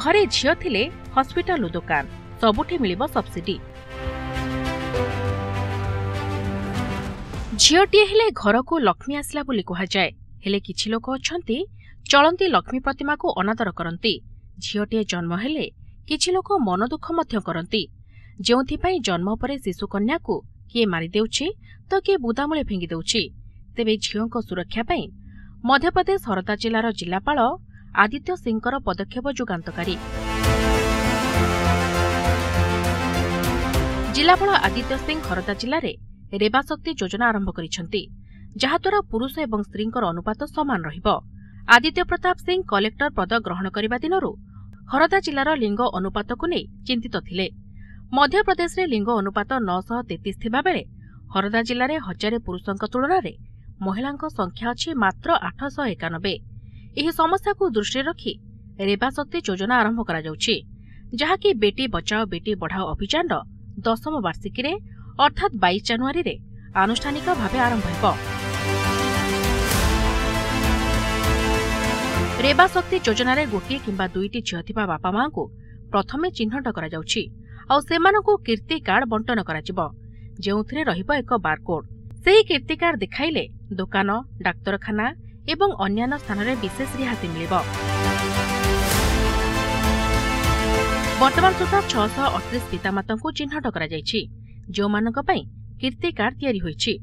घरे झियो थिले हॉस्पिटल दुकान सबुठी मिलिबो सब्सिडी। झियोटीए हेले घर को लक्ष्मी आसला बोली कहा जाए, हेले किछि लोक अछंती चलंती लक्ष्मी प्रतिमा को अनादर करंती। झियोटीए जन्म हेले किछि लोक मन दुख मध्य करंती, जेउथि पई जन्म परे शिशु कन्या को किए मारि देउछि तो किए बुदामूले फिंगी देउछि। तेबे झियोंको सुरक्षा पई मध्यप्रदेश हरदा जिलार जिलापाल आदित्य सिंहकर पदक्षेप जुगान्तकारी। जिलापाल आदित्य सिंह हरदा जिले में रेबा शक्ति योजना आरंभ करिसेंती, जहाद्वारा पुरुष एवं स्त्रींकर अनुपात समान रहिबो। आदित्य प्रताप सिंह कलेक्टर पद ग्रहण करबा दिनरू हरदा जिलार लिंग अनुपात को नहीं चिंतित थिले। मध्यप्रदेश रे लिंग अनुपात 933 थिबा बेले हरदा जिले में 1000 पुरुषों तुलन में महिलांक संख्या अछि मात्र 891। एही समस्या को दृष्टि रखी रेबा शक्ति योजना आरंभ करा जाउछि, जहाकि बेटी बचाओ बेटी बढ़ाओ अभियान 10म वार्षिकी रे अर्थात 22 जनवरी रे आनुष्ठानिक भावे आरंभ हेबो। रेबा शक्ति योजना रे गोटे किंबा दुईटी झियो थिबा बापा मां को प्रथमे चिन्हट करा जाउछि आ सेमानकु कीर्ति कार्ड बंटन करा जिवो, जेउथिरे रहिबो एक बारकोड। सेही कीर्ति कार्ड देखाइले दुकान, डाक्तरखाना एवं अन्यान्य स्थान में विशेष रिहाती मिलिबो। वर्तमान सुधा 638 पितामाता को चिन्हट करा जायछि, जो मानक पई कीर्ति कार्ड तैयारी होईछि।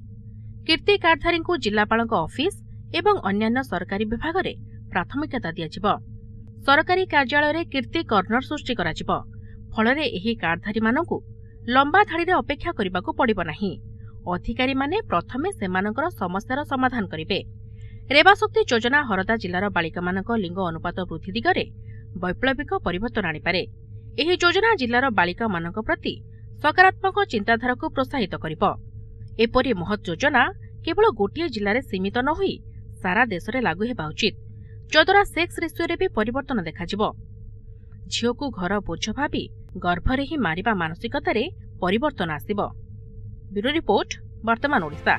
कीर्ति कार्डधारी को जिलापालक ऑफिस एवं अन्यान्य सरकारी विभाग रे प्राथमिकता दियाजिबो। सरकारी कार्यालय रे कीर्ति कर्नर सृष्टि कराजिबो, फलरे एही कार्डधारी मानकु लंबा धाड़ी रे अपेक्षा करिबाकू पड़िबो नाही। अधिकारी माने प्रथमे सेमानकर समस्यार समाधान करिवे। रेबा शक्ति योजना हरदा जिलार बालिका मानक लिंग अनुपात वृद्धि दिगरे वैप्लविक परिवर्तन आनिपारे। एही योजना जिलार बालिका मानक प्रति सकारात्मक चिंताधारा को प्रोत्साहित करिबो। एपरि महत् योजना केवल गोटिए जिले सीमित न होई सारा देश में लागू हेबा उचित, जद्वारा सेक्स रेशियो रे भी परिवर्तन देखाजिबो। झियो को घर बोझ भाबी गर्भरे ही मारिबा मानसिकतारे परिवर्तन आसिबो। ब्यूरो रिपोर्ट, वर्तमान ओडिशा।